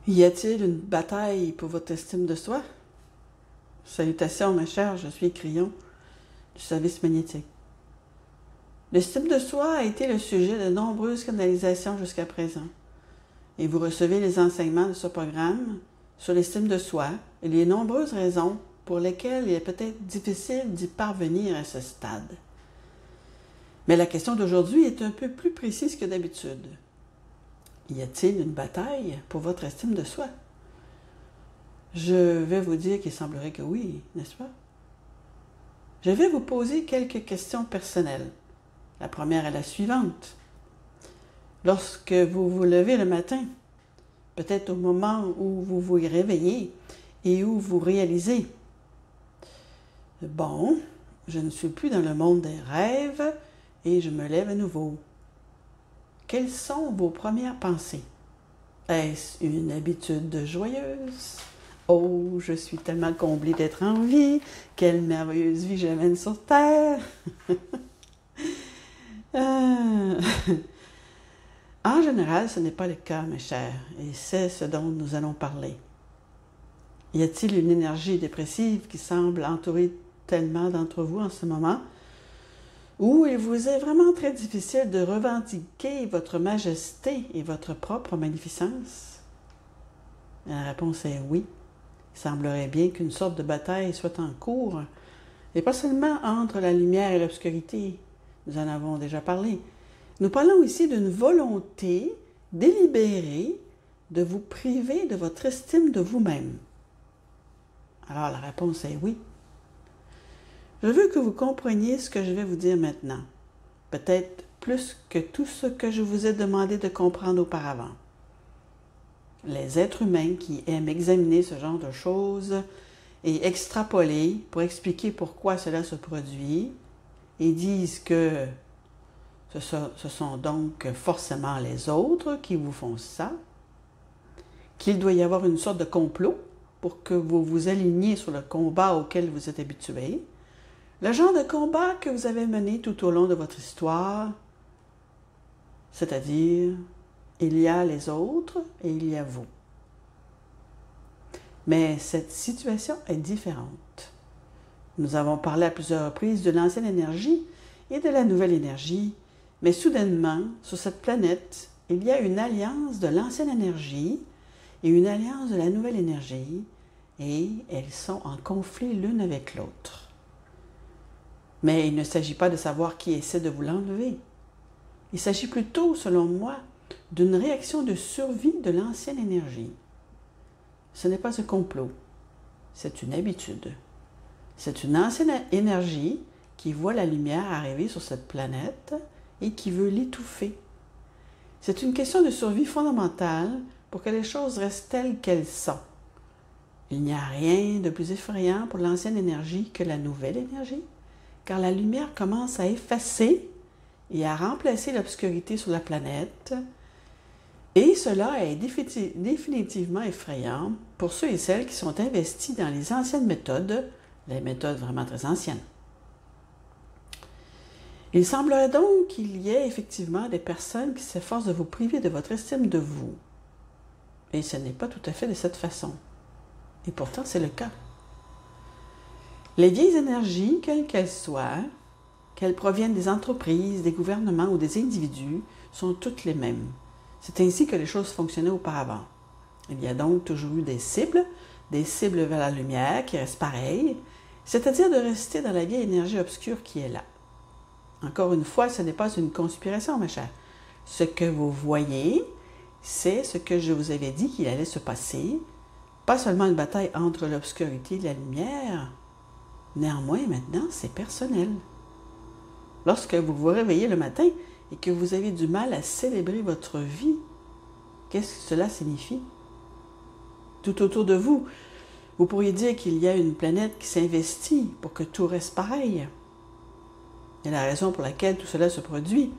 Y a-t-il une bataille pour votre estime de soi? Salutations, mes chers, je suis Crillon du service magnétique. L'estime de soi a été le sujet de nombreuses canalisations jusqu'à présent. Et vous recevez les enseignements de ce programme sur l'estime de soi et les nombreuses raisons pour lesquelles il est peut-être difficile d'y parvenir à ce stade. Mais la question d'aujourd'hui est un peu plus précise que d'habitude. Y a-t-il une bataille pour votre estime de soi? Je vais vous dire qu'il semblerait que oui, n'est-ce pas? Je vais vous poser quelques questions personnelles. La première est la suivante. Lorsque vous vous levez le matin, peut-être au moment où vous vous réveillez et où vous réalisez « Bon, je ne suis plus dans le monde des rêves et je me lève à nouveau. » Quelles sont vos premières pensées? Est-ce une habitude joyeuse? Oh, je suis tellement comblée d'être en vie. Quelle merveilleuse vie je mène sur Terre! En général, ce n'est pas le cas, mes chers, et c'est ce dont nous allons parler. Y a-t-il une énergie dépressive qui semble entourer tellement d'entre vous en ce moment, où il vous est vraiment très difficile de revendiquer votre majesté et votre propre magnificence? La réponse est oui. Il semblerait bien qu'une sorte de bataille soit en cours, et pas seulement entre la lumière et l'obscurité. Nous en avons déjà parlé. Nous parlons ici d'une volonté délibérée de vous priver de votre estime de vous-même. Alors la réponse est oui. Je veux que vous compreniez ce que je vais vous dire maintenant, peut-être plus que tout ce que je vous ai demandé de comprendre auparavant. Les êtres humains qui aiment examiner ce genre de choses et extrapoler pour expliquer pourquoi cela se produit et disent que ce sont donc forcément les autres qui vous font ça, qu'il doit y avoir une sorte de complot pour que vous vous aligniez sur le combat auquel vous êtes habitué, le genre de combat que vous avez mené tout au long de votre histoire, c'est-à-dire, il y a les autres et il y a vous. Mais cette situation est différente. Nous avons parlé à plusieurs reprises de l'ancienne énergie et de la nouvelle énergie, mais soudainement, sur cette planète, il y a une alliance de l'ancienne énergie et une alliance de la nouvelle énergie, et elles sont en conflit l'une avec l'autre. Mais il ne s'agit pas de savoir qui essaie de vous l'enlever. Il s'agit plutôt, selon moi, d'une réaction de survie de l'ancienne énergie. Ce n'est pas un complot, c'est une habitude. C'est une ancienne énergie qui voit la lumière arriver sur cette planète et qui veut l'étouffer. C'est une question de survie fondamentale pour que les choses restent telles qu'elles sont. Il n'y a rien de plus effrayant pour l'ancienne énergie que la nouvelle énergie, car la lumière commence à effacer et à remplacer l'obscurité sur la planète, et cela est définitivement effrayant pour ceux et celles qui sont investis dans les anciennes méthodes, les méthodes vraiment très anciennes. Il semblerait donc qu'il y ait effectivement des personnes qui s'efforcent de vous priver de votre estime de vous. Et ce n'est pas tout à fait de cette façon. Et pourtant, c'est le cas. Les vieilles énergies, quelles qu'elles soient, qu'elles proviennent des entreprises, des gouvernements ou des individus, sont toutes les mêmes. C'est ainsi que les choses fonctionnaient auparavant. Il y a donc toujours eu des cibles vers la lumière qui restent pareilles, c'est-à-dire de rester dans la vieille énergie obscure qui est là. Encore une fois, ce n'est pas une conspiration, ma chère. Ce que vous voyez, c'est ce que je vous avais dit qu'il allait se passer, pas seulement une bataille entre l'obscurité et la lumière. Néanmoins, maintenant, c'est personnel. Lorsque vous vous réveillez le matin et que vous avez du mal à célébrer votre vie, qu'est-ce que cela signifie? Tout autour de vous, vous pourriez dire qu'il y a une planète qui s'investit pour que tout reste pareil. Et la raison pour laquelle tout cela se produit,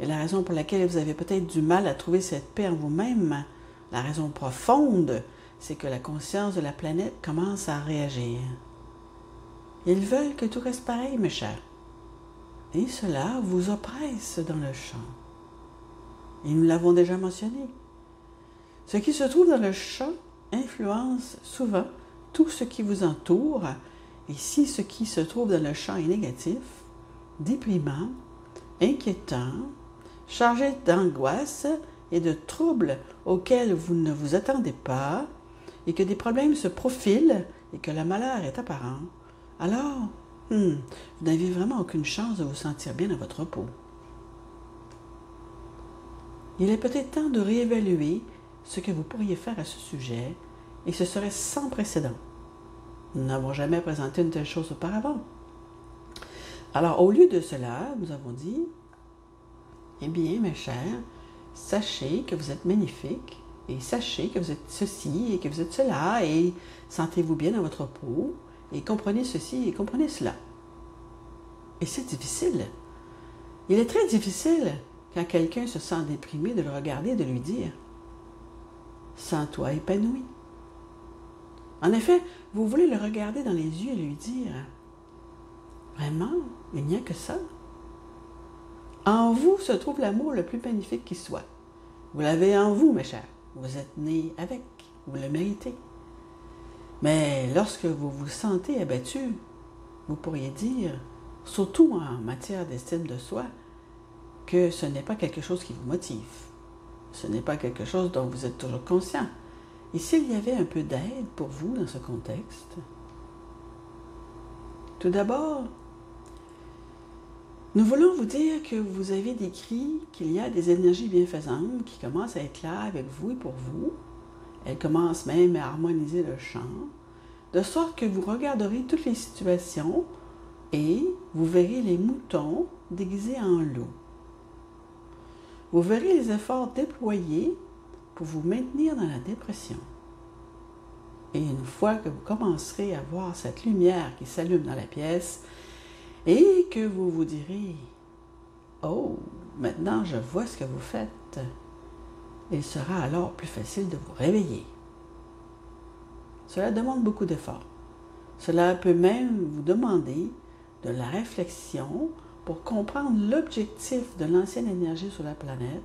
et la raison pour laquelle vous avez peut-être du mal à trouver cette paix en vous-même, la raison profonde, c'est que la conscience de la planète commence à réagir. Ils veulent que tout reste pareil, mes chers. Et cela vous oppresse dans le champ. Et nous l'avons déjà mentionné. Ce qui se trouve dans le champ influence souvent tout ce qui vous entoure, et si ce qui se trouve dans le champ est négatif, déprimant, inquiétant, chargé d'angoisse et de troubles auxquels vous ne vous attendez pas, et que des problèmes se profilent et que le malheur est apparent, alors vous n'avez vraiment aucune chance de vous sentir bien dans votre peau. Il est peut-être temps de réévaluer ce que vous pourriez faire à ce sujet, et ce serait sans précédent. Nous n'avons jamais présenté une telle chose auparavant. Alors, au lieu de cela, nous avons dit, eh bien, mes chers, sachez que vous êtes magnifiques, et sachez que vous êtes ceci, et que vous êtes cela, et sentez-vous bien dans votre peau, et comprenez ceci, et comprenez cela. Et c'est difficile. Il est très difficile, quand quelqu'un se sent déprimé, de le regarder et de lui dire « Sens-toi épanoui ». En effet, vous voulez le regarder dans les yeux et lui dire « Vraiment, il n'y a que ça. En vous se trouve l'amour le plus magnifique qui soit. Vous l'avez en vous, mes chers. Vous êtes nés avec. Vous le méritez. Mais lorsque vous vous sentez abattu, vous pourriez dire, surtout en matière d'estime de soi, que ce n'est pas quelque chose qui vous motive. Ce n'est pas quelque chose dont vous êtes toujours conscient. Et s'il y avait un peu d'aide pour vous dans ce contexte? Tout d'abord, nous voulons vous dire que vous avez décrit qu'il y a des énergies bienfaisantes qui commencent à être là avec vous et pour vous. Elles commencent même à harmoniser le champ, de sorte que vous regarderez toutes les situations et vous verrez les moutons déguisés en loups. Vous verrez les efforts déployés pour vous maintenir dans la dépression. Et une fois que vous commencerez à voir cette lumière qui s'allume dans la pièce et que vous vous direz « Oh, maintenant je vois ce que vous faites », il sera alors plus facile de vous réveiller. Cela demande beaucoup d'efforts. Cela peut même vous demander de la réflexion pour comprendre l'objectif de l'ancienne énergie sur la planète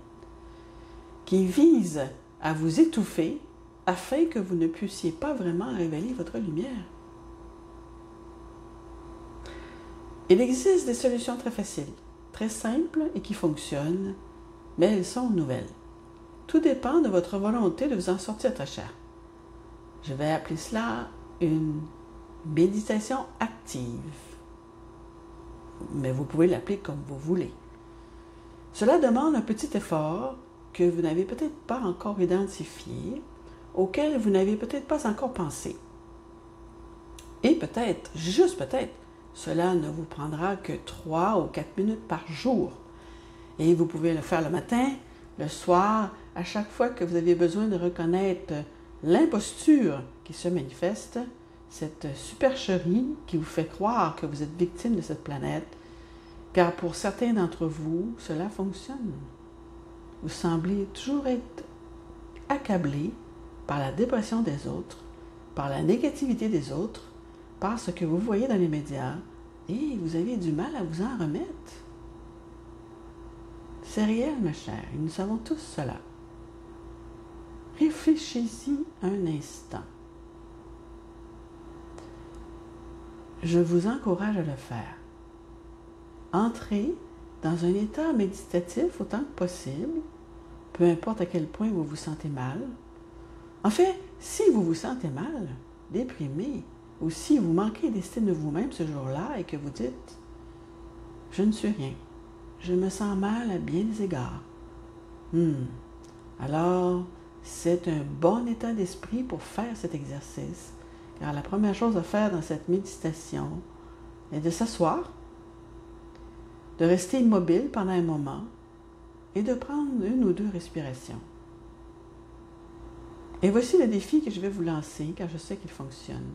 qui vise à vous étouffer afin que vous ne puissiez pas vraiment révéler votre lumière. Il existe des solutions très faciles, très simples et qui fonctionnent, mais elles sont nouvelles. Tout dépend de votre volonté de vous en sortir, très cher. Je vais appeler cela une méditation active, mais vous pouvez l'appeler comme vous voulez. Cela demande un petit effort que vous n'avez peut-être pas encore identifié, auquel vous n'avez peut-être pas encore pensé. Et peut-être, juste peut-être, cela ne vous prendra que 3 ou 4 minutes par jour. Et vous pouvez le faire le matin, le soir, à chaque fois que vous avez besoin de reconnaître l'imposture qui se manifeste, cette supercherie qui vous fait croire que vous êtes victime de cette planète, car pour certains d'entre vous, cela fonctionne. Vous semblez toujours être accablé par la dépression des autres, par la négativité des autres, par ce que vous voyez dans les médias, et vous avez du mal à vous en remettre. C'est réel, mes chers, et nous savons tous cela. Réfléchissez un instant. Je vous encourage à le faire. Entrez dans un état méditatif autant que possible, peu importe à quel point vous vous sentez mal. En fait, si vous vous sentez mal, déprimé, ou si vous manquez d'estime de vous-même ce jour-là et que vous dites « Je ne suis rien, je me sens mal à bien des égards », alors c'est un bon état d'esprit pour faire cet exercice, car la première chose à faire dans cette méditation est de s'asseoir, de rester immobile pendant un moment et de prendre 1 ou 2 respirations. Et voici le défi que je vais vous lancer, car je sais qu'il fonctionne.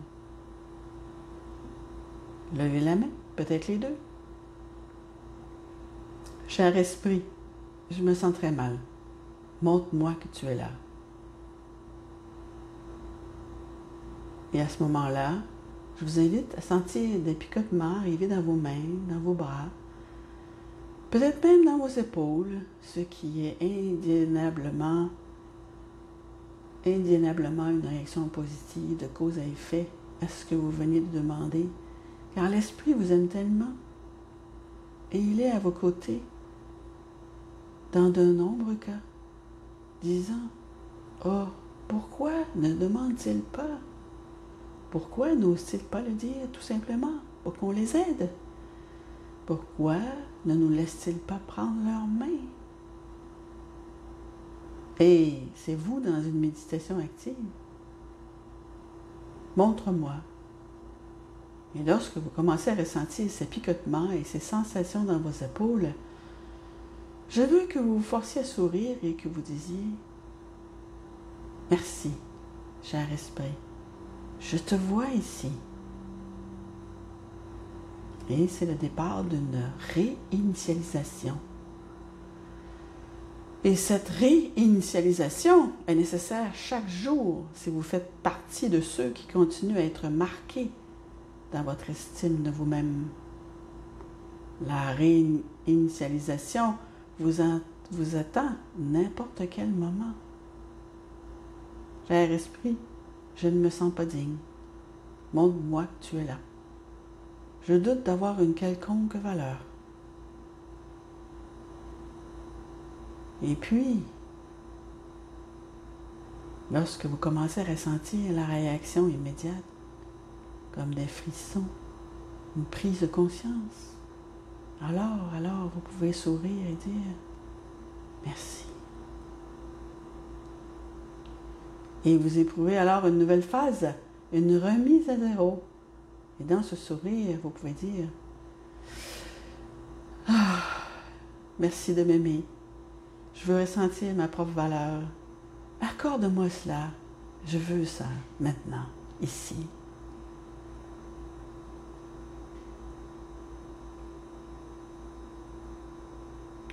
Levez la main, peut-être les 2. Cher esprit, je me sens très mal. Montre-moi que tu es là. Et à ce moment-là, je vous invite à sentir des picotements arriver dans vos mains, dans vos bras, peut-être même dans vos épaules, ce qui est indéniablement indéniablement une réaction positive de cause à effet à ce que vous venez de demander, car l'Esprit vous aime tellement et il est à vos côtés dans de nombreux cas, disant « Oh, pourquoi ne demande-t-il pas? Pourquoi n'ose-t-il pas le dire tout simplement pour qu'on les aide? Pourquoi ne nous laisse-t-il pas prendre leurs mains? » Et c'est vous dans une méditation active. Montre-moi. Et lorsque vous commencez à ressentir ces picotements et ces sensations dans vos épaules, je veux que vous vous forciez à sourire et que vous disiez « Merci, cher esprit, je te vois ici. » Et c'est le départ d'une réinitialisation. Et cette réinitialisation est nécessaire chaque jour si vous faites partie de ceux qui continuent à être marqués dans votre estime de vous-même. La réinitialisation vous attend n'importe quel moment. Cher esprit, je ne me sens pas digne. Montre-moi que tu es là. Je doute d'avoir une quelconque valeur. Et puis, lorsque vous commencez à ressentir la réaction immédiate, comme des frissons, une prise de conscience, alors vous pouvez sourire et dire « Merci ». Et vous éprouvez alors une nouvelle phase, une remise à zéro. Et dans ce sourire, vous pouvez dire « Ah, merci de m'aimer. Je veux ressentir ma propre valeur. Accorde-moi cela. Je veux ça maintenant, ici. »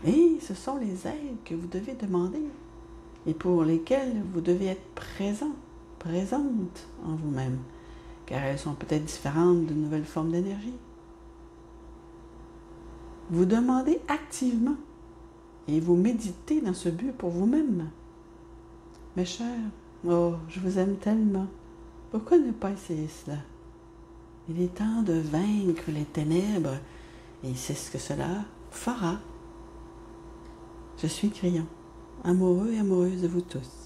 Et ce sont les aides que vous devez demander et pour lesquelles vous devez être présente en vous-même, car elles sont peut-être différentes de nouvelles formes d'énergie. Vous demandez activement et vous méditez dans ce but pour vous-même. Mes chers, oh, je vous aime tellement. Pourquoi ne pas essayer cela? Il est temps de vaincre les ténèbres et c'est ce que cela fera. Je suis Crillon, amoureux et amoureuse de vous tous.